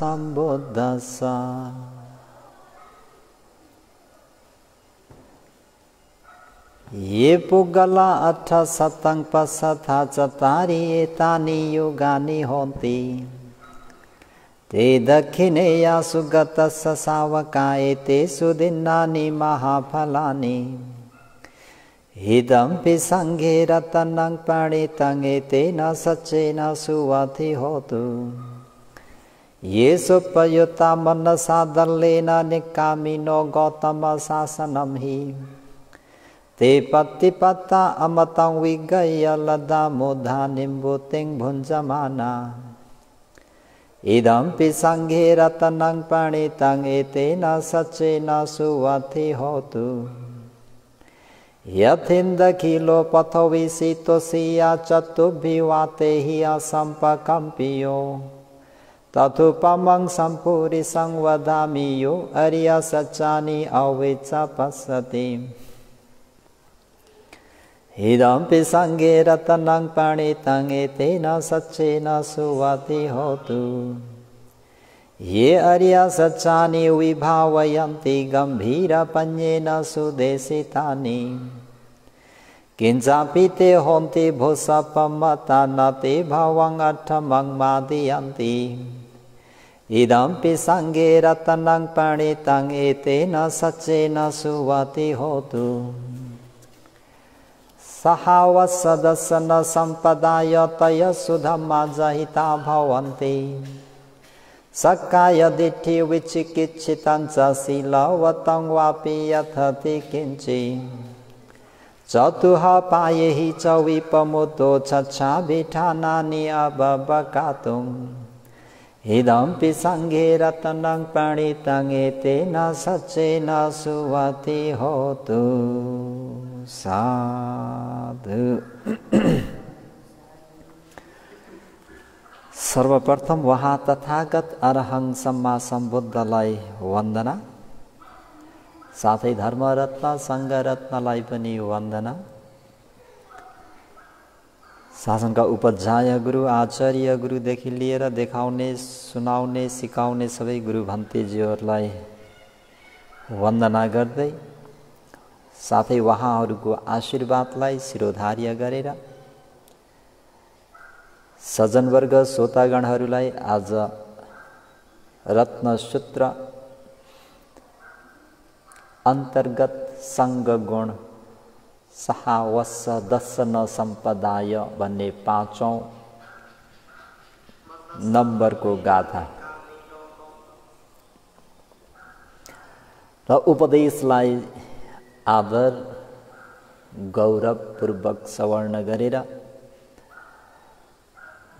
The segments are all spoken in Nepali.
Sambuddhassa. Ye Puggala Atta Satang Pasatha Chattari Etani Yogani Honti Te Dakhineya Sugata Sasavaka Ete Sudinnani Mahaphalani Hidampi Sanghe Ratanang Panitang Etena Sachena Suvati Hotu Yesupayutta Manasadalena Nikamino Gautama Sasanam Hi Te Patipata Amatang Vigaya Ladamodhanim Bhuting Bhunjamana Idampi Sanghe Ratanang Panitang Etena Sachena Suvati Hotu Yathinda Kilo Pathavisito Siya Chatubhivate Hiya Sampakampiyo Tatupamang Sampuri Sangvadamiyo Arya Sachani Avicha Pasati Hidampi Sanghe Ratanang Panitang Etena Sachena Suvati Hotu Ye Arya Sachani Vibhavayanti Gambhira Panyena Sudesitani Kinjapite Honti Bhusapamata Nate Bhavang Attamang Madhyanti Idampi Sanghe Ratanang Panitang Etena Sachena Suvati Hotu Sahavasadasana Sampadaya Taya Sudhamma Jahita Bhavanti Sakaya Ditti Vichikichitanca Silavatang Vapi Yathati Kinchi Chatuha Payehi Chavipamuto Chachabhitanani Ababakatum Hidampi Sanghe Ratanang Panitang Etena Sachena Suvati Hotu Sadhu सर्वप्रथम वहाँ तथागत अरहं सम्मा सम्बुद्धलाई वन्दना साथै धर्मरत्न संघरत्नलाई पनि वन्दना शासनका उपाध्याय गुरु आचार्य गुरुदेखि लिएर देखाउने सुनाउने सिकाउने सबै गुरु भन्तेजीहरूलाई वन्दना गर्दै साथै वहाँहरूको आशीर्वादलाई शिरोधार्य गरेर सज्जनवर्ग श्रोतागणहरूलाई आज रत्नसूत्र अन्तर्गत संगगुण सहावस्स दर्शन सम्पदाय भन्ने 5औं नम्बरको गाथा र उपदेशलाई आदर गौरवपूर्वक श्रवण गरेर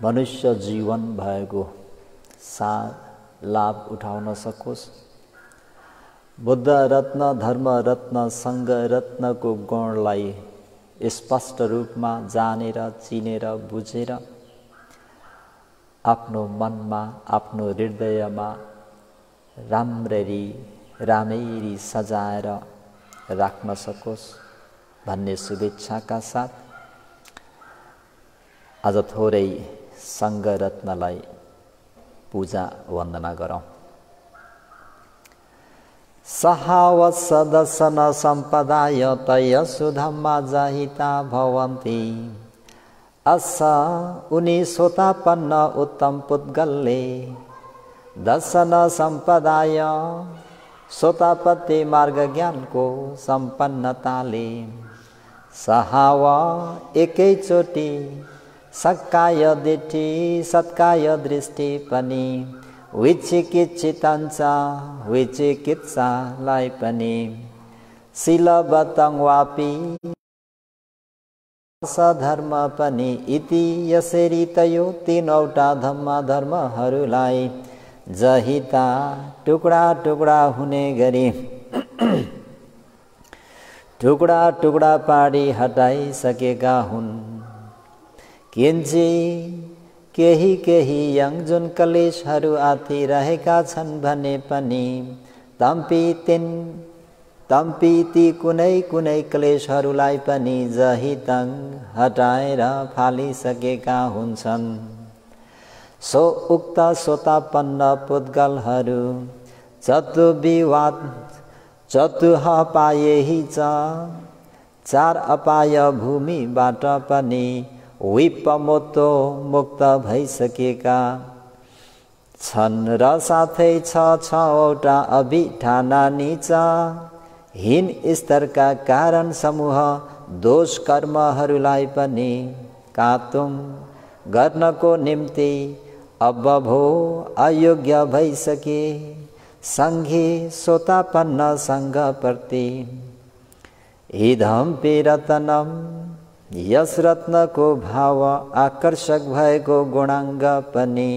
मनुष्य जीवन भएको सार लाभ उठाउन सकोस् बुद्ध रत्न धर्म रत्न संघ रत्नको गुणलाई स्पष्ट रूपमा जानेर चिनेर बुझेर आफ्नो मनमा आफ्नो हृदयमा राम्ररी सजाएर राख्न सकोस् भन्ने शुभेच्छाका साथ आज थोरै संघ रत्नलाई पूजा वन्दना गरौँ। सहावसदसन सम्पदाय तय सुधम्मा जाहिता भवन्ति असा उनी सोतापन्न उत्तम पुद्गलले दर्शन सम्पदाय सोतापत्ति मार्ग ज्ञानको सम्पन्नताले सहाव एकैचोटि सक्काय दिठी सत्काय दृष्टि पनि विचिकित्सितञ्चा विचिकित्सालाई पनि शीलवतं वापि सधर्म पनि इति यसरी तयो तीनवटा धर्महरूलाई जहिता टुक्रा टुक्रा हुने गरी टुक्रा टुक्रा पाडी हटाइसकेका हुन्। किन्ची केही जुन कलेशहरू आति रहेका छन् भने पनि तम्पी ती कुनै क्लेशहरूलाई पनि जहितङ हटाएर फालिसकेका हुन्छन्। सो उक्त सोतापन्न पुद्गलहरू चतुह पाएही चार अपाय भूमिबाट पनि विपमोतो मुक्त भइसकेका छन् र साथै छवटा अभिठाना नीचा हीन स्तरका कारण समूह दोष कर्महरूलाई पनि कातुङ गर्नको निम्ति अबभो अयोग्य भइसके सङ्घे सोतापन्न सङ्घप्रति इदम्पि रत्नम यस रत्नको भाव आकर्षक भएको गुणाङ्ग पनि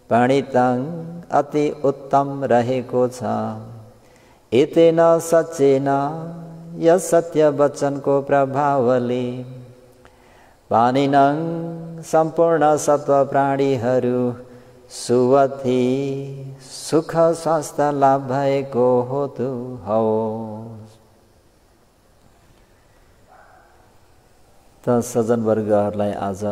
पण्डितङ अति उत्तम रहेको छ। एतेन सच्चेन यस सत्य वचनको प्रभावले पाणिनङ सम्पूर्ण सत्व प्राणीहरू सुवथी सुख स्वास्थ्य लाभ भएको होतु हो। त सज्जनवर्गहरूलाई आज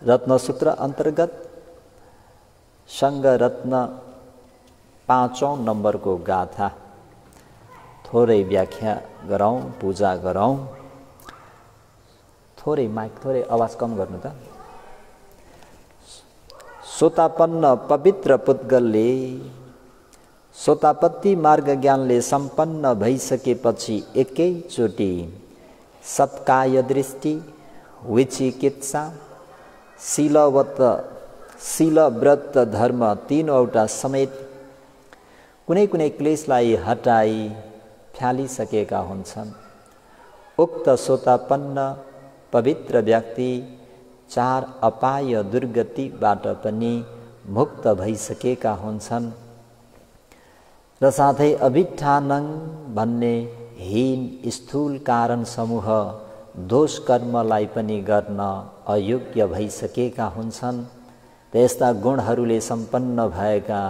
रत्नसूत्र अन्तर्गत सङ्घ रत्न 5औं नम्बरको गाथा थोरै व्याख्या गरौँ, पूजा गरौँ। थोरै माइक थोरै आवाज कम गर्नु त। सोतापन्न पवित्र पुद्गलले सोतापत्ति मार्ग ज्ञानले सम्पन्न भइसकेपछि एकैचोटि सत्काय दृष्टि, विचिकित्सा, शील व्रत धर्म तीनवटा समेत कुनै कुनै क्लेशलाई हटाई फ्यालिसकेका हुन्छन्। उक्त सोतापन्न पवित्र व्यक्ति 4 अपाय दुर्गतिबाट पनि मुक्त भइसकेका हुन्छन् र साथै अभिठानङ भन्ने हीन स्थूल कारण समूह दोष कर्मलाई पनि गर्न अयोग्य भइसकेका हुन्छन्। त्यस्ता गुणहरूले सम्पन्न भएका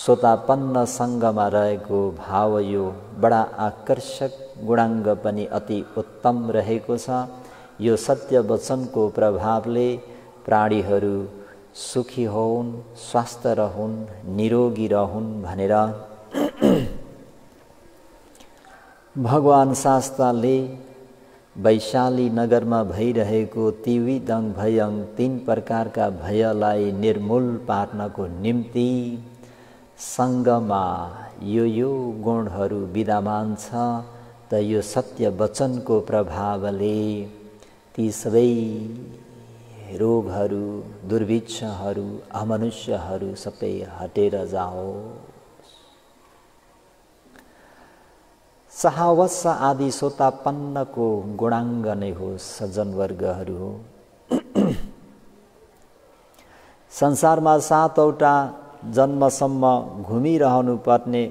सोतापन्न सङ्घमा रहेको भाव यो बडा आकर्षक गुणाङ्ग पनि अति उत्तम रहेको छ। यो सत्य वचनको प्रभावले प्राणीहरू सुखी होउन्, स्वस्थ रहून्, निरोगी रहून् भनेर भगवान शास्त्रले वैशाली नगरमा भइरहेको त्रिविधङ भयङ 3 प्रकारका भयलाई निर्मूल पार्नको निम्ति सङ्घमा यो गुणहरू विद्यमान छ। त यो सत्य वचनको प्रभावले ती सबै रोगहरू, दुर्भिक्षहरू, अमनुष्यहरू सबै हटेर जाओस्। सहावत्स आदि सोतापन्नको गुणाङ्ग नै हो सज्जनवर्गहरू हो। संसारमा 7वटा जन्मसम्म घुमिरहनु पर्ने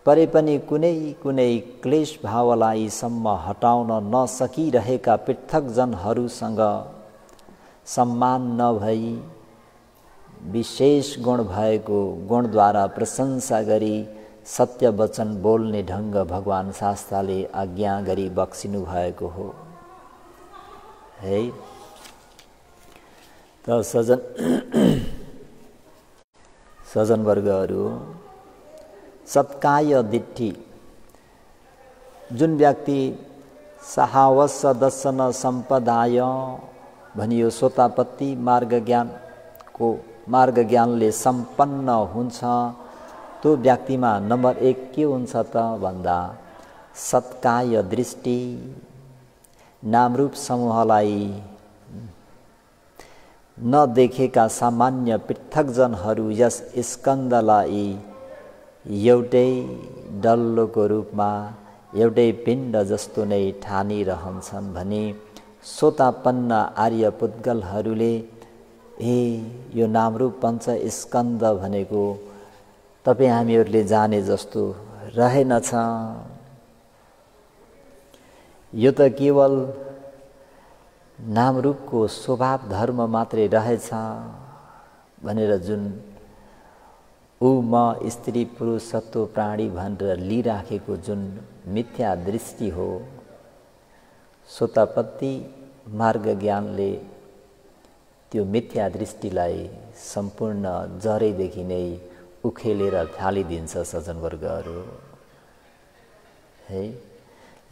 परे पनि कुनै कुनै क्लेश भावलाई सम्म हटाउन नसकिरहेका पृथक जनहरूसँग सम्मान नभई विशेष गुण भएको गुणद्वारा प्रशंसा गरी सत्य वचन बोल्ने ढङ्ग भगवान शास्त्रले आज्ञा गरी बक्सिनु भएको हो है। त सज्जनवर्गहरू सत्काय दिट्ठी जुन व्यक्ति सहावस दर्शन सम्पदाय भनियो सोतापत्ति मार्ग ज्ञानले सम्पन्न हुन्छ, त्यो व्यक्तिमा नम्बर 1 के हुन्छ त भन्दा सत्काय दृष्टि, नामरूप समूहलाई नदेखेका सामान्य पृथकजनहरू यस स्कन्दलाई एउटै डल्लोको रूपमा एउटै पिण्ड जस्तो नै ठानिरहन्छन् भने सोतापन्न आर्य पुद्गलहरूले यो नामरूप पञ्च स्कन्द भनेको तपाईँ हामीहरूले जाने जस्तो रहेनछ, यो त केवल नामरूपको स्वभाव धर्म मात्रै रहेछ भनेर जुन म स्त्री पुरुष सत्व प्राणी भनेर लिइराखेको जुन मिथ्या दृष्टि हो, सोतापत्ति मार्ग ज्ञानले त्यो मिथ्या दृष्टिलाई सम्पूर्ण जरैदेखि नै उखेलेर फालिदिन्छ सज्जनवर्गहरू। है,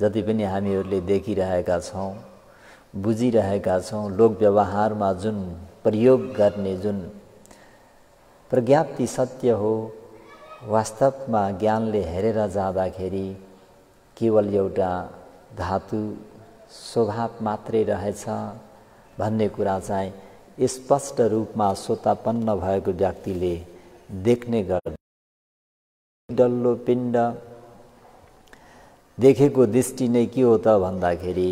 जति पनि हामीहरूले देखिरहेका छौँ, बुझिरहेका छौँ, लोक व्यवहारमा जुन प्रयोग गर्ने जुन प्रज्ञाप्ति सत्य हो, वास्तवमा ज्ञानले हेरेर जाँदाखेरि केवल एउटा धातु स्वभाव मात्रै रहेछ भन्ने कुरा चाहिँ स्पष्ट रूपमा स्वतापन्न भएको व्यक्तिले देख्ने गर्छ। डल्लो पिण्ड देखेको दृष्टि नै के हो त भन्दाखेरि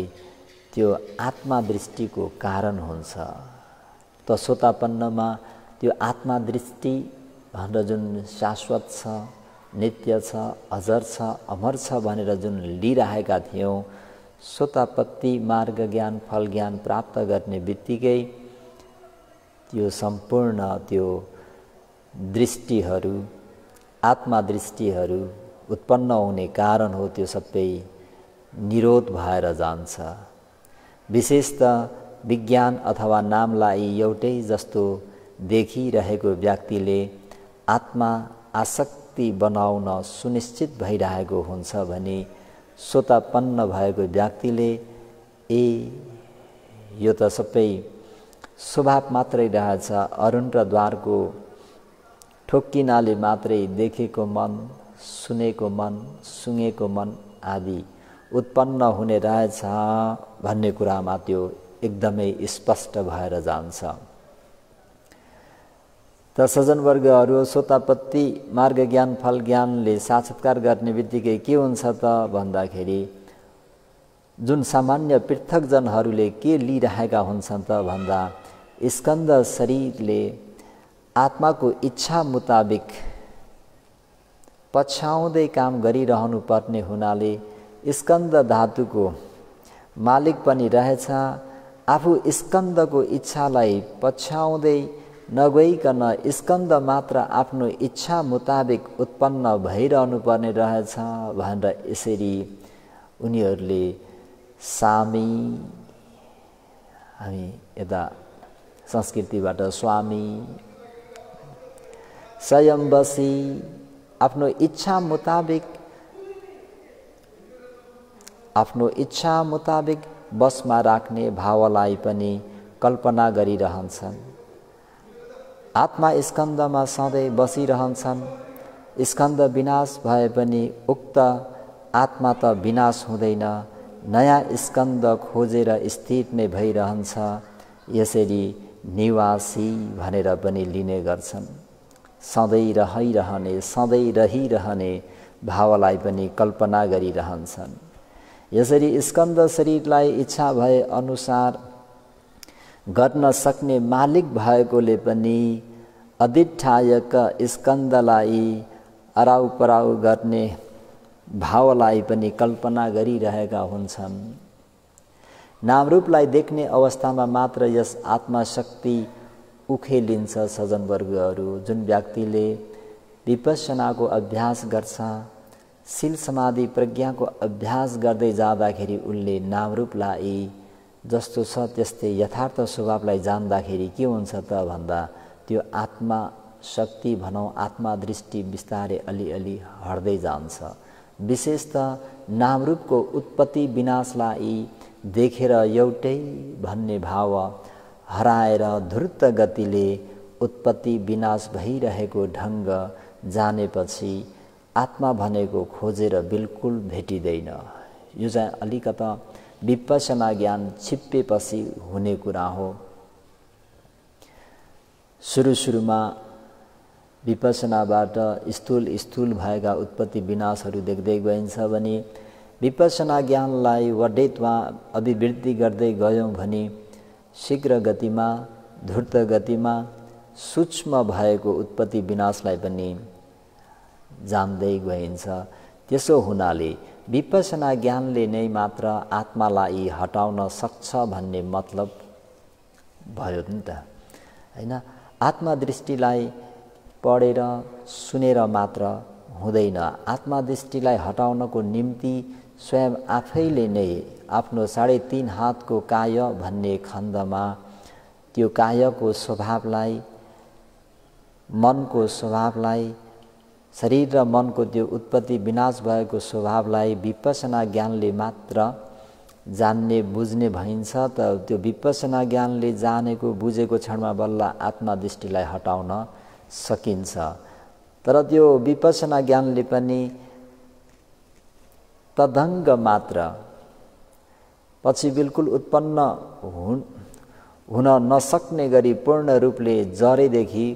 त्यो आत्मा दृष्टिको कारण हुन्छ। त स्वतापन्नमा त्यो आत्मा दृष्टि भनेर जुन शाश्वत छ, नित्य छ, अजर छ, अमर छ भनेर जुन लिइरहेका थियौँ, स्वतापत्ति मार्ग ज्ञान फल ज्ञान प्राप्त गर्ने बित्तिकै त्यो सम्पूर्ण त्यो दृष्टिहरू, आत्मा दृष्टिहरू उत्पन्न हुने कारण हो, त्यो सबै निरोध भएर जान्छ। विशेषतः विज्ञान अथवा नामलाई एउटै जस्तो देखिरहेको व्यक्तिले आत्मा आसक्ति बनाउन सुनिश्चित भइरहेको हुन्छ भने स्वतापन्न भएको व्यक्तिले यो त सबै स्वभाव मात्रै रहेछ, अरुण र द्वारको ठोक्किनाले मात्रै देखेको मन, सुनेको मन, सुँगेको मन आदि उत्पन्न हुने रहेछ भन्ने कुरामा त्यो एकदमै स्पष्ट भएर जान्छ। त सज्जनवर्गहरू, स्वतापत्ति मार्ग ज्ञान फल ज्ञानले साक्षात्कार गर्ने बित्तिकै के हुन्छ त भन्दाखेरि जुन सामान्य पृथकजनहरूले के लिइरहेका हुन्छन् त भन्दा स्कन्द शरीरले आत्माको इच्छा मुताबिक पछ्याउँदै काम गरिरहनु पर्ने हुनाले स्कन्द धातुको मालिक पनि रहेछ। आफू स्कन्दको इच्छालाई पछ्याउँदै नगइकन स्कन्द मात्र आफ्नो इच्छा मुताबिक उत्पन्न भइरहनु पर्ने रहेछ भनेर यसरी उनीहरूले सामी, हामी यता संस्कृतिबाट स्वामी, स्वयंवशी, आफ्नो इच्छा मुताबिक बसमा राख्ने भावलाई पनि कल्पना गरिरहन्छन्। आत्मा स्कन्दमा सधैँ बसिरहन्छन्। स्कन्द विनाश भए पनि उक्त आत्मा त विनाश हुँदैन, नयाँ स्कन्द खोजेर स्थिर नै भइरहन्छ। यसरी निवासी भनेर पनि लिने गर्छन्। सधैँ रहिरहने, सधैँ रहिरहने भावलाई पनि कल्पना गरिरहन्छन्। यसरी स्कन्द शरीरलाई इच्छा भए अनुसार गर्न सक्ने मालिक भएकोले पनि अधिष्ठायक स्कन्दलाई अराउ पराउ गर्ने भावलाई पनि कल्पना गरिरहेका हुन्छन्। नामरूपलाई देख्ने अवस्थामा मात्र यस आत्माशक्ति उखेलिन्छ। सज्जनवर्गहरू, जुन व्यक्तिले विपश्यनाको अभ्यास गर्छ, शील समाधि प्रज्ञाको अभ्यास गर्दै जाँदाखेरि उनले नामरूपलाई जस्तो छ त्यस्तै यथार्थ स्वभावलाई जान्दाखेरि के हुन्छ त भन्दा त्यो आत्मा शक्ति भनौँ, आत्मा दृष्टि बिस्तारै अलिअलि हट्दै जान्छ। विशेषतः नामरूपको उत्पत्ति विनाशलाई देखेर एउटै भन्ने भाव हराएर द्रुत गतिले उत्पत्ति विनाश भइरहेको ढङ्ग जानेपछि आत्मा भनेको खोजेर बिल्कुल भेटिँदैन। यो चाहिँ अलिकता विपश्यना ज्ञान छिप्पेपछि हुने कुरा हो। सुरुमा विपश्यनाबाट स्थूल भएका उत्पत्ति विनाशहरू देख्दै गइन्छ भने विपश्यना ज्ञानलाई वडेतमा अभिवृद्धि गर्दै गयौँ भने शीघ्र गतिमा, धूर्त गतिमा सूक्ष्म भएको उत्पत्ति विनाशलाई पनि जान्दै गइन्छ। त्यसो हुनाले विपश्यना ज्ञानले नै मात्र आत्मालाई हटाउन सक्छ भन्ने मतलब भयो नि त, हैन? आत्मा दृष्टिलाई पढेर सुनेर मात्र हुँदैन। आत्मा दृष्टिलाई हटाउनको निम्ति स्वयं आफैले नै आफ्नो 3.5 हातको काय भन्ने खण्डमा त्यो कायको स्वभावलाई, मनको स्वभावलाई, शरीर र मनको त्यो उत्पत्ति विनाश भएको स्वभावलाई विपश्यना ज्ञानले मात्र जान्ने बुझ्ने भइन्छ। त त्यो विपश्यना ज्ञानले जानेको बुझेको क्षणमा बल्ल आत्मा दृष्टिलाई हटाउन सकिन्छ। तर त्यो विपश्यना ज्ञानले पनि तदङ्ग मात्र पछि बिल्कुल उत्पन्न हुन नसक्ने गरी पूर्ण रूपले जरेदेखि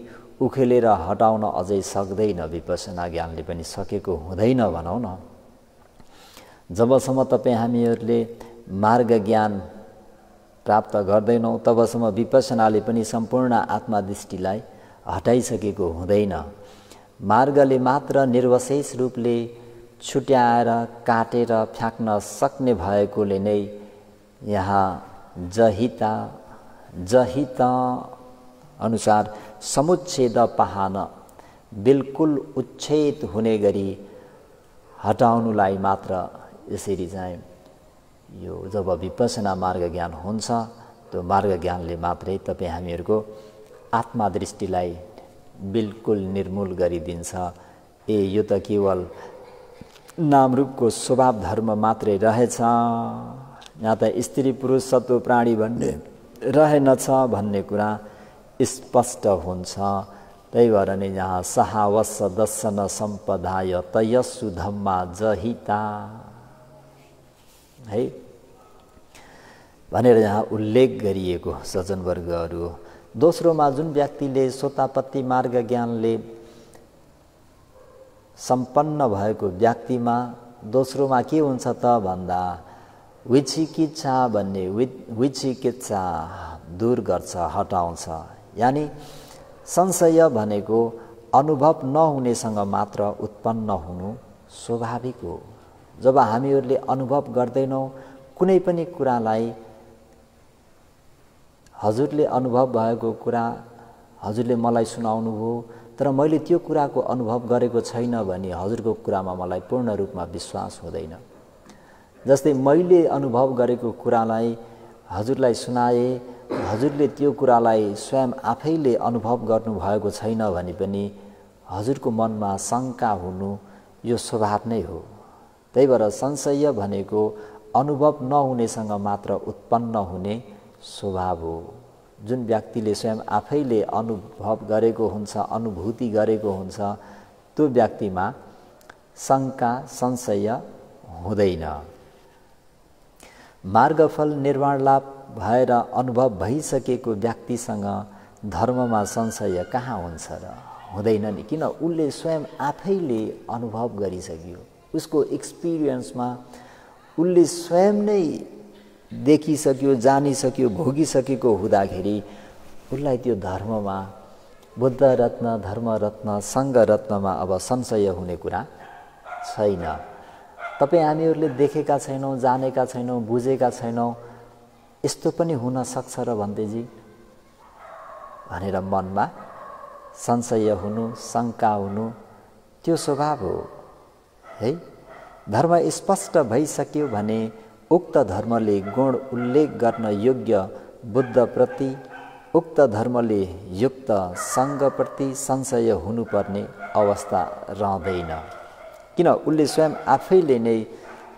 उखेलेर हटाउन अझै सक्दैन। विपश्यना ज्ञानले पनि सकेको हुँदैन भनौँ न। जबसम्म तपाईँ हामीहरूले मार्ग ज्ञान प्राप्त गर्दैनौँ तबसम्म विपश्यनाले पनि सम्पूर्ण आत्मा दृष्टिलाई हटाइसकेको हुँदैन। मार्गले मात्र निर्वशेष रूपले छुट्याएर काटेर फ्याँक्न सक्ने भएकोले नै यहाँ जहित अनुसार समुच्छेद पाहन बिल्कुल उच्छेद हुने गरी हटाउनुलाई मात्र यसरी चाहिँ यो जब विपश्यना मार्ग ज्ञान हुन्छ त्यो मार्ग ज्ञानले मात्रै तपाईँ हामीहरूको आत्मा दृष्टिलाई बिल्कुल निर्मूल गरिदिन्छ। यो त केवल नामरूपको स्वभाव धर्म मात्रै रहेछ, यहाँ त स्त्री पुरुष सत्व प्राणी भन्ने रहेनछ भन्ने कुरा स्पष्ट हुन्छ। त्यही भएर नै यहाँ सहावस दर्शन सम्पदाय तयस्सु धम्मा जहिता है भनेर यहाँ उल्लेख गरिएको सज्जनवर्गहरू। दोस्रोमा जुन व्यक्तिले सोतापत्ति मार्ग ज्ञानले सम्पन्न भएको व्यक्तिमा दोस्रोमा के हुन्छ त भन्दा विचिकित्सा भन्ने विचिकित्सा दूर गर्छ, हटाउँछ। यानी संशय भनेको अनुभव नहुनेसँग मात्र उत्पन्न हुनु स्वाभाविक हो। जब हामीहरूले अनुभव गर्दैनौँ कुनै पनि कुरालाई, हजुरले अनुभव भएको कुरा हजुरले मलाई सुनाउनु भयो तर मैले त्यो कुराको अनुभव गरेको छैन भने हजुरको कुरामा मलाई पूर्ण रूपमा विश्वास हुँदैन। जस्तै मैले अनुभव गरेको कुरालाई हजुरलाई सुनाए, हजुरले त्यो कुरालाई स्वयं आफैले अनुभव गर्नुभएको छैन भने पनि हजुरको मनमा शङ्का हुनु यो स्वभाव नै हो। त्यही भएर संशय भनेको अनुभव नहुनेसँग मात्र उत्पन्न हुने स्वभाव हो। जुन व्यक्तिले स्वयं आफैले अनुभव गरेको हुन्छ, अनुभूति गरेको हुन्छ, त्यो व्यक्तिमा शङ्का संशय हुँदैन। मार्गफल निर्वाण लाभ भएर अनुभव भइसकेको व्यक्तिसँग धर्ममा संशय कहाँ हुन्छ र? हुँदैन नि। किन? उसले स्वयं आफैले अनुभव गरिसक्यो। उसको एक्सपिरियन्समा उसले स्वयं नै देखिसक्यो, जानिसक्यो, भोगिसकेको हुँदाखेरि उसलाई त्यो धर्ममा, बुद्ध रत्न, धर्म रत्न, सङ्घ रत्नमा अब संशय हुने कुरा छैन। तपाईँ हामीहरूले देखेका छैनौँ, जानेका छैनौँ, बुझेका छैनौँ, यस्तो पनि हुन सक्छ र भन्तेजी भनेर मनमा संशय हुनु, शङ्का हुनु त्यो स्वभाव हो है। धर्म स्पष्ट भइसक्यो भने उक्त धर्मले गुण उल्लेख गर्न योग्य बुद्धप्रति, उक्त धर्मले युक्त सङ्घप्रति संशय हुनुपर्ने अवस्था रहँदैन। किन? उसले स्वयं आफैले नै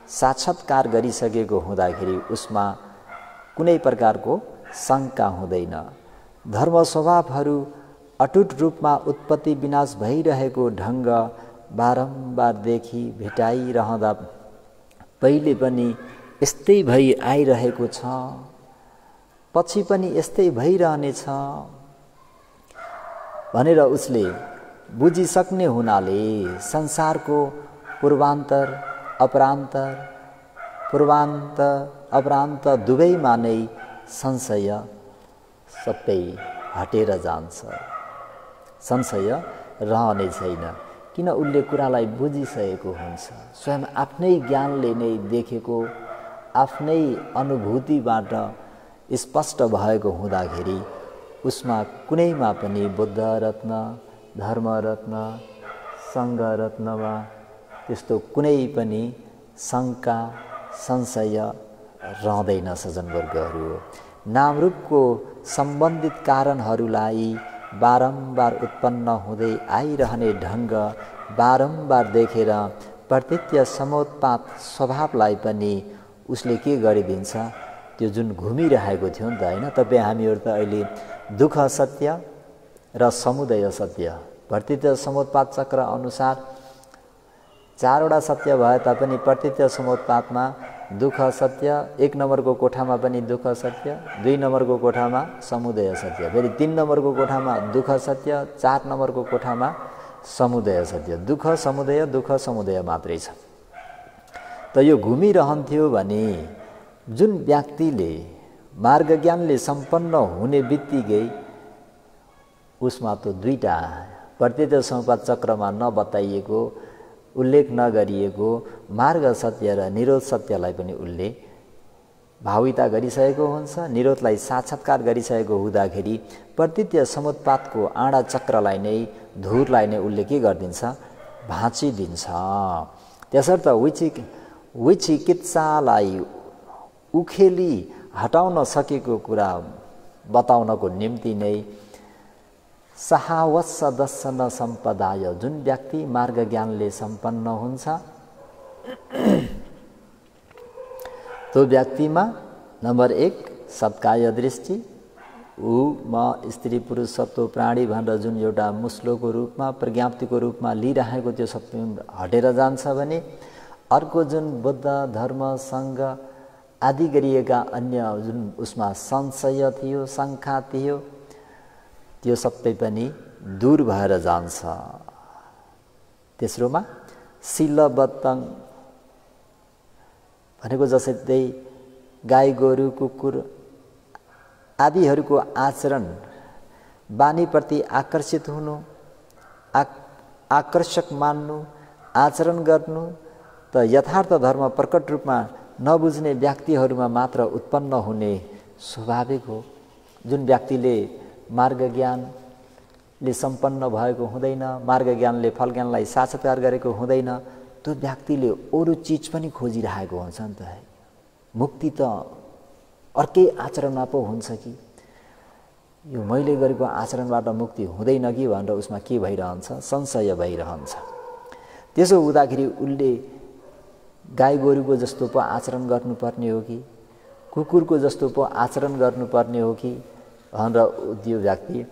साक्षात्कार गरिसकेको हुँदाखेरि उसमा कुनै प्रकारको शङ्का हुँदैन। धर्म स्वभावहरू अटुट रूपमा उत्पत्ति विनाश भइरहेको ढङ्ग बारम्बार देखि भेटाइरहँदा पहिले पनि यस्तै भई आइरहेको छ, पछि पनि यस्तै भइरहनेछ भनेर उसले बुझिसक्ने हुनाले संसारको पूर्वान्तर अपरान्त दुवैमा नै संशय सबै हटेर जान्छ। संशय रहने छैन। किन? उसले कुरालाई बुझिसकेको हुन्छ। स्वयं आफ्नै ज्ञानले नै देखेको, आफ्नै अनुभूतिबाट स्पष्ट भएको हुँदाखेरि उसमा कुनैमा पनि बुद्ध रत्न, धर्म रत्न, सङ्घ रत्नमा त्यस्तो कुनै पनि शङ्का संशय रहँदैन सज्जनवर्गहरू। नामरूपको सम्बन्धित कारणहरूलाई बारम्बार उत्पन्न हुँदै आइरहने ढङ्ग बारम्बार देखेर प्रतीत्य समोत्पात स्वभावलाई पनि उसले के गरिदिन्छ, त्यो जुन घुमिरहेको थियो नि त होइन। तपाईँ हामीहरू त अहिले दुःख सत्य र समुदय सत्य, प्रतीत्य समोत्पात चक्र अनुसार 4वटा सत्य भए तापनि प्रतीत्य समोत्पातमा दुःख सत्य, 1 नम्बरको कोठामा पनि दुःख सत्य, 2 नम्बरको कोठामा समुदय सत्य, फेरि 3 नम्बरको कोठामा दुःख सत्य, 4 नम्बरको कोठामा समुदय सत्य। दुःख समुदय मात्रै छ। त यो घुमिरहन्थ्यो भने जुन व्यक्तिले मार्ग ज्ञानले सम्पन्न हुने बित्तिकै उसमा त 2टा प्रतीत्य समोत्पात चक्रमा नबताइएको, उल्लेख नगरिएको मार्ग सत्य र निरोध सत्यलाई पनि उसले भाविता गरिसकेको हुन्छ। निरोधलाई साक्षात्कार गरिसकेको हुँदाखेरि प्रतीत्य समुत्पातको आँडा चक्रलाई नै, धुरलाई नै उसले के गरिदिन्छ, भाँचिदिन्छ। त्यसर्थ विचिकित्सालाई उखेली हटाउन सकेको कुरा बताउनको निम्ति नै सहावत्स दर्शन सम्पदाय, जुन व्यक्ति मार्ग ज्ञानले सम्पन्न हुन्छ त्यो व्यक्तिमा नम्बर 1 सत्काय दृष्टि, म स्त्री पुरुष सत्व प्राणी भनेर जुन एउटा मुस्लोको रूपमा प्रज्ञाप्तिको रूपमा लिइरहेको त्यो सबै हटेर जान्छ भने अर्को जुन बुद्ध धर्म सङ्घ आदि गरिएका अन्य जुन उसमा संशय थियो, शङ्का थियो, त्यो सबै पनि दूर भएर जान्छ। तेस्रोमा शीलबद्धं भनेको जस्तै गाई गोरु कुकुर आदिहरूको आचरण बानीप्रति आकर्षित हुनु, आकर्षक मान्नु, आचरण गर्नु त यथार्थ धर्म प्रकट रूपमा नबुझ्ने व्यक्तिहरूमा मात्र उत्पन्न हुने स्वाभाविक हो। जुन व्यक्तिले मार्ग ज्ञानले सम्पन्न भएको हुँदैन, मार्ग ज्ञानले फल ज्ञानलाई साक्षात्कार गरेको हुँदैन, त्यो व्यक्तिले अरू चिज पनि खोजिरहेको हुन्छ नि त। मुक्ति त अर्कै आचरणमा पो हुन्छ कि यो मैले गरेको आचरणबाट मुक्ति हुँदैन कि भनेर उसमा के भइरहन्छ, संशय भइरहन्छ। त्यसो हुँदाखेरि उसले गाई गोरुको जस्तो पो आचरण गर्नुपर्ने हो कि कुकुरको जस्तो पो आचरण गर्नुपर्ने हो कि भनेर त्यो व्यक्ति,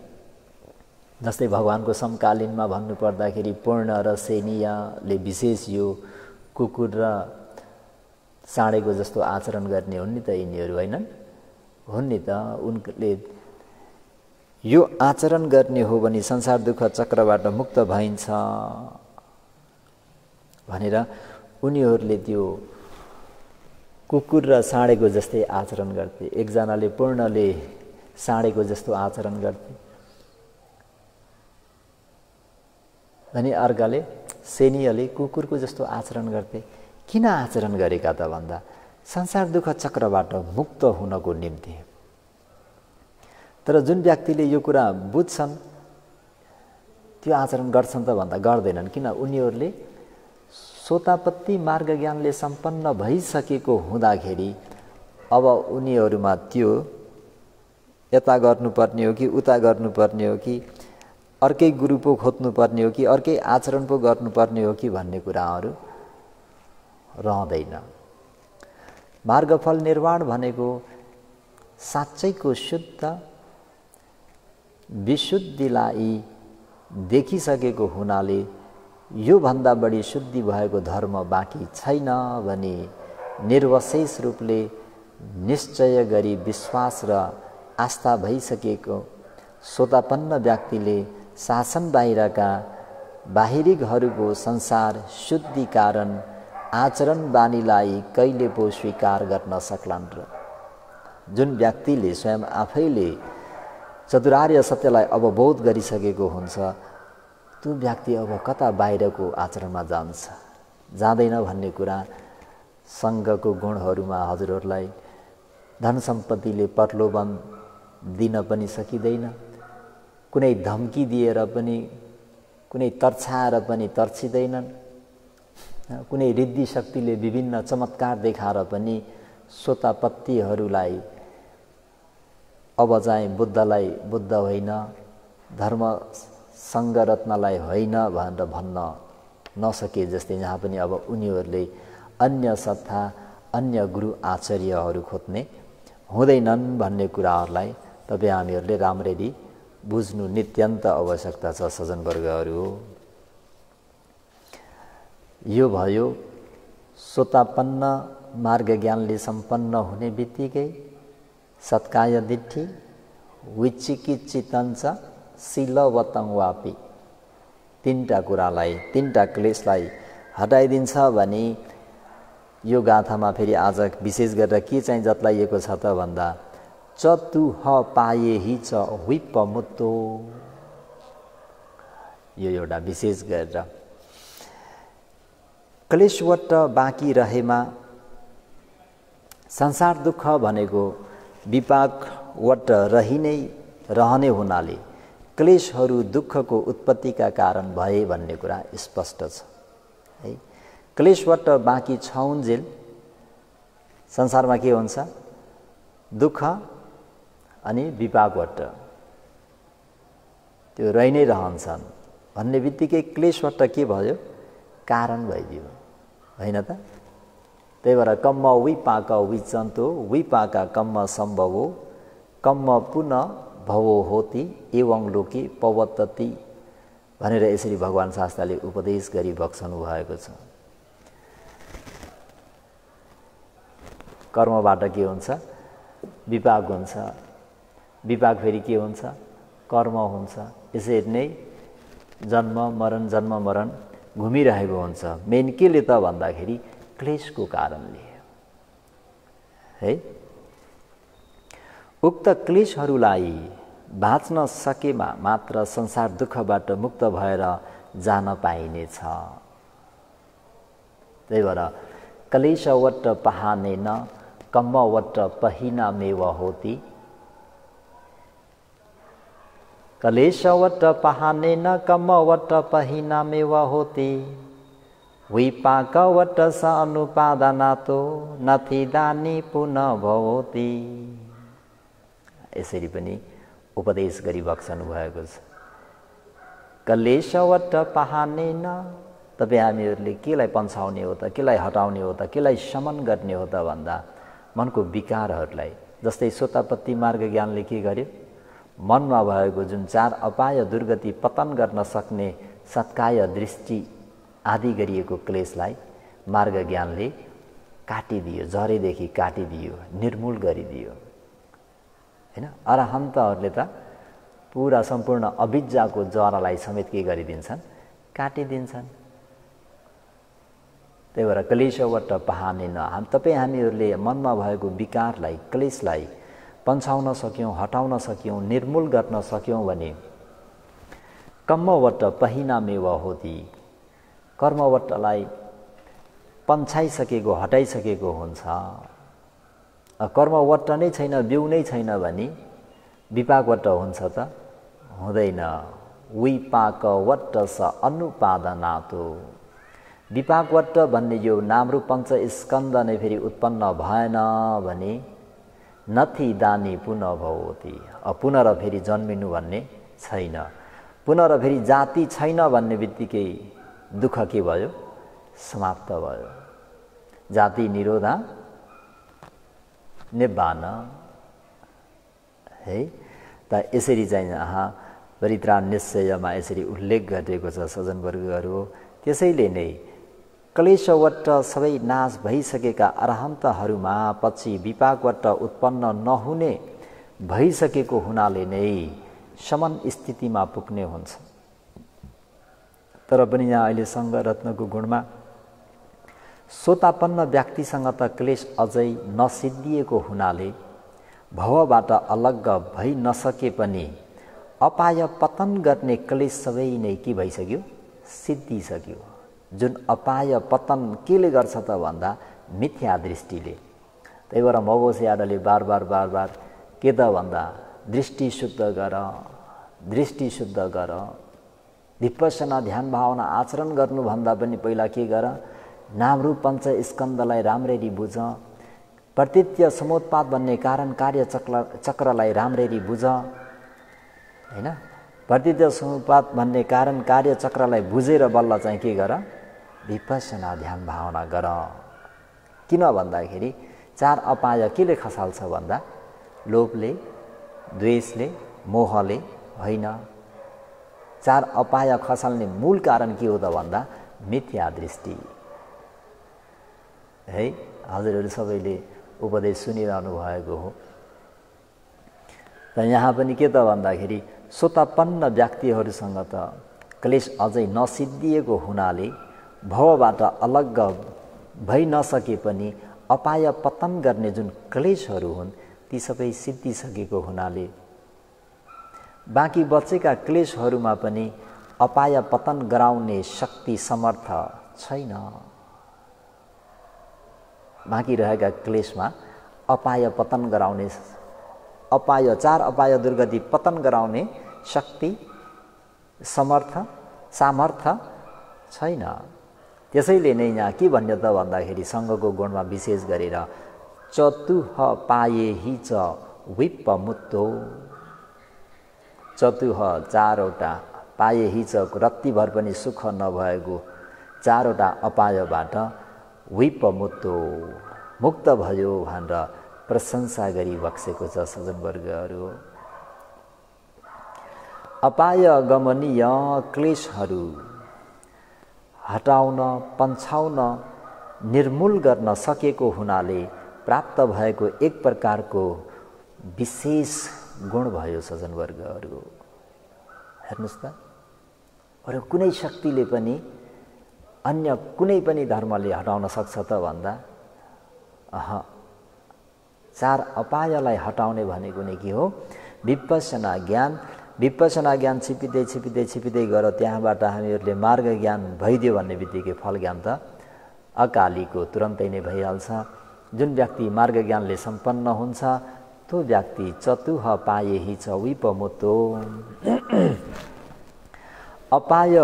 जस्तै भगवानको समकालीनमा भन्नुपर्दाखेरि पूर्ण र सेनीयले विशेष यो कुकुर र साँडेको जस्तो आचरण गर्ने हुन् नि त यिनीहरू, हैनन्? हुन् नि त। उनले यो आचरण गर्ने हो भने संसार दुःख चक्रबाट मुक्त भइन्छ भनेर उनीहरूले त्यो कुकुर र साँडेको जस्तै आचरण गर्थे। एकजनाले पूर्णले साँडेको जस्तो आचरण गर्थे भने अर्काले सेनीयले कुकुरको जस्तो आचरण गर्थे। किन आचरण गरेका त भन्दा संसार दुःख चक्रबाट मुक्त हुनको निम्ति। तर जुन व्यक्तिले यो कुरा बुझ्छन् त्यो आचरण गर्छन् त भन्दा गर्दैनन्। किन? उनीहरूले सोतापत्ति मार्ग ज्ञानले सम्पन्न भइसकेको हुँदाखेरि अब उनीहरूमा त्यो यता गर्नुपर्ने हो कि उता गर्नुपर्ने हो कि अर्कै गुरु पो खोज्नुपर्ने हो कि अर्कै आचरण पो गर्नुपर्ने हो कि भन्ने कुराहरू रहँदैन। मार्गफल निर्वाण भनेको साँच्चैको शुद्ध विशुद्धिलाई देखिसकेको हुनाले यो भन्दा बढी शुद्धि भएको धर्म बाँकी छैन भने निर्वशेष रूपले निश्चय गरी विश्वास र आस्था भइसकेको सोतापन्न व्यक्तिले शासन बाहिरका बाहिरिकहरूको संसार शुद्धि कारण आचरण बानीलाई कहिले पो स्वीकार गर्न सक्लान् र जुन व्यक्तिले स्वयं आफैले चतुरार्य सत्यलाई अवबोध गरिसकेको हुन्छ त्यो व्यक्ति अब कता बाहिरको आचरणमा जान्छ, जाँदैन भन्ने कुरा सङ्घको गुणहरूमा हजुरहरूलाई धन सम्पत्तिले प्रलोभन दिन पनि सकिँदैन, कुनै धम्की दिएर पनि, कुनै तर्छाएर पनि तर्छिँदैनन्, कुनै रिद्धि शक्तिले विभिन्न चमत्कार देखाएर पनि सोतापत्तिहरूलाई अब चाहिँ बुद्धलाई बुद्ध होइन, धर्म सङ्घरत्नलाई होइन भनेर भन्न नसके जस्तै यहाँ पनि अब उनीहरूले अन्य सत्ता, अन्य गुरु आचार्यहरू खोज्ने हुँदैनन् भन्ने कुराहरूलाई तपाईँ हामीहरूले राम्ररी बुझ्नु नित्यन्त आवश्यकता छ सज्जनवर्गहरू। यो भयो सोतापन्न मार्ग ज्ञानले सम्पन्न हुने बित्तिकै सत्काय दिट्ठी विचिकिचितञ्च शीलवतं वापि, तीनटा कुरालाई, तीनटा क्लेशलाई हटाइदिन्छ भने यो गाथामा फेरि आज विशेष गरेर के चाहिँ जतलाइएको छ त भन्दा चतुह पाएहि च विपमुत्तो, यो एउटा विशेष गरेर क्लेशवट बाँकी रहेमा संसार दुःख भनेको विपाकवट रहने हुनाले क्लेशहरू दुःखको उत्पत्तिका कारण भए भन्ने कुरा स्पष्ट छ है। क्लेशवट बाँकी छाउन्जेल संसारमा के हुन्छ? दुःख अनि विपाकवट त्यो रहि नै रहन्छन् भन्ने बित्तिकै क्लेशवट के भयो? कारण भइदियो होइन त? त्यही भएर कम्म विपाक विचन्तो विपाक कम्म सम्भवो कम्म पुनः भवो होती एवं लोके पवत्तति भनेर यसरी भगवान शास्त्रले उपदेश गरी बक्सनु भएको छ। कर्मबाट के हुन्छ? विपाक हुन्छ, विपाक फेरि के हुन्छ? कर्म हुन्छ। यसरी नै जन्म मरण घुमिरहेको हुन्छ। मेन केले त भन्दाखेरि क्लेशको कारणले है। उक्त क्लेशहरूलाई बाँच्न सकेमा मात्र संसार दुःखबाट मुक्त भएर जान पाइनेछ। त्यही भएर क्लेशवट पहानेन कम्मवट पहिनामेव होती, क्लेशवट पहानेन कम्मवट पहिनामेव होती विपाकवट स अनुपादानातो नथिदानी पुनः भवति। यसरी पनि उपदेश गरी बक्सनु भएको छ। क्लेशवट पहानेन, तपाईँ हामीहरूले केलाई पन्छाउने हो त, केलाई हटाउने हो त, केलाई शमन गर्ने हो त भन्दा मनको विकारहरूलाई, जस्तै सोतापत्ति मार्ग ज्ञानले के गर्यो? मनमा भएको जुन चार अपाय दुर्गति पतन गर्न सक्ने सत्काय दृष्टि आदि गरिएको क्लेशलाई मार्ग ज्ञानले काटिदियो, जरेदेखि काटिदियो, निर्मूल गरिदियो हैन। अरहन्तहरूले त पुरा सम्पूर्ण अविद्याको जरालाई समेत के गरिदिन्छन्? काटिदिन्छन्। त्यही भएर क्लेशवट पहानेन, तपाईँ हामीहरूले मनमा भएको विकारलाई, क्लेशलाई पन्छाउन सक्यौँ, हटाउन सक्यौँ, निर्मूल गर्न सक्यौँ भने कम्मवट पहिनामेव होती, कर्मवटलाई पन्छाइसकेको, हटाइसकेको हुन्छ। कर्मवट नै छैन, बिउ नै छैन भने विपाकवट हुन्छ त? हुँदैन। विपाकवट स अनुपादनातो, विपाकवट भन्ने यो नामरूप पञ्च स्कन्द नै फेरि उत्पन्न भएन भने नथि दानी पुनः भवति, पुनः फेरि जन्मिनु भन्ने छैन। पुनः फेरि जाति छैन भन्ने बित्तिकै दुःख के भयो? समाप्त भयो। जाति निरोधा निब्बान है त यसरी चाहिँ यहाँ परित्राण निश्चयमा यसरी उल्लेख गरिएको छ सज्जनवर्गहरू। त्यसैले नै क्लेशवट सबै नाश भइसकेका अरहन्तहरूमा पछि विपाकवट उत्पन्न नहुने भइसकेको हुनाले नै शमन स्थितिमा पुग्ने हुन्छ। तर पनि यहाँ अहिले सङ्घ रत्नको गुणमा सोतापन्न व्यक्तिसँग त क्लेश अझै नसिद्धिएको हुनाले भवबाट अलग्ग भइ नसके पनि अपाय पतन गर्ने क्लेश सबै नै के भइसक्यो? सिद्धिसक्यो। जुन अपाय पतन केले गर्छ त भन्दा मिथ्या दृष्टिले। त्यही भएर मवोसेयाडले बार बार के त भन्दा दृष्टि शुद्ध गर, दृष्टि शुद्ध गर, विपश्यना ध्यान भावना आचरण गर्नुभन्दा पनि पहिला के गर? नामरूप पञ्च स्कन्धलाई राम्ररी बुझ, प्रतीत्य समुत्पाद भन्ने कारण कार्य चक्रलाई राम्ररी बुझ हैन। प्रतीत्य समुत्पाद भन्ने कारण कार्य चक्रलाई बुझेर बल्ल चाहिँ के गर, विपश्यना ध्यान भावना गर। किन भन्दाखेरि 4 अपाय केले खसाल्छ भन्दा लोभले, द्वेषले, मोहले होइन। 4 अपाय खसाल्ने मूल कारण के हो त भन्दा मिथ्या दृष्टि है। हजुरहरू सबैले उपदेश सुनिरहनु भएको हो। र यहाँ पनि के त भन्दाखेरि स्वतःपन्न व्यक्तिहरूसँग त क्लेश अझै नसिद्धिएको हुनाले भवबाट अलग भइ नसके पनि अपाय पतन गर्ने जुन क्लेशहरू हुन् ती सबै सिद्धिसकेको हुनाले बाँकी बचेका क्लेशहरूमा पनि अपाय पतन गराउने शक्ति समर्थ छैन। बाँकी रहेका क्लेशमा अपाय पतन गराउने, 4 अपाय दुर्गति पतन गराउने शक्ति सामर्थ्य छैन। त्यसैले नै यहाँ के भन्यो त भन्दाखेरि सङ्घको गुणमा विशेष गरेर चतुह पाए हि च विप्पमुत्तो। चतुह 4वटा, पाए हि च रत्तिभर पनि सुख नभएको 4वटा अपायबाट विप्पमुत्तो मुक्त भयो भनेर प्रशंसा गरी बक्सेको छ सज्जनवर्गहरू। अपाय गमनीय क्लेशहरू हटाउन, पन्छाउन, निर्मूल गर्न सकेको हुनाले प्राप्त भएको एक प्रकारको विशेष गुण भयो सज्जनवर्गहरू। हेर्नुस् त, अरू कुनै शक्तिले पनि अन्य कुनै पनि धर्मले हटाउन सक्छ त भन्दा 4 अपायलाई हटाउने भनेको नै के हो, विपश्यना ज्ञान। विपश्यना ज्ञान छिपिँदै गएर त्यहाँबाट हामीहरूले मार्ग ज्ञान भइदियो भन्ने बित्तिकै फल ज्ञान त अकालीको तुरन्तै नै भइहाल्छ। जुन व्यक्ति मार्ग ज्ञानले सम्पन्न हुन्छ त्यो व्यक्ति चतुह पाए हि च विप्पमुत्तो। अपाय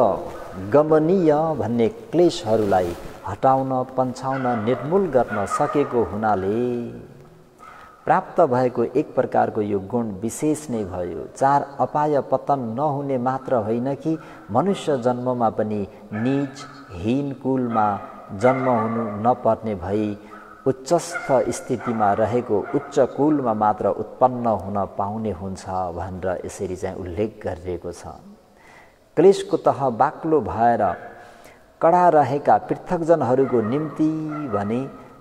गमनीय भन्ने क्लेशहरूलाई हटाउन, पन्छाउन, निर्मूल गर्न सकेको हुनाले प्राप्त भएको एक प्रकारको यो गुण विशेष नै भयो। 4 अपाय पतन नहुने मात्र होइन कि मनुष्य जन्ममा पनि नीच हीन कुलमा जन्म हुनु नपर्ने भई उच्चस्थ स्थितिमा रहेको उच्च कुलमा मात्र उत्पन्न हुन पाउने हुन्छ भनेर यसरी चाहिँ उल्लेख गरिएको छ। क्लेशको तह बाक्लो भएर कडा रहेका पृथकजनहरूको निम्ति भने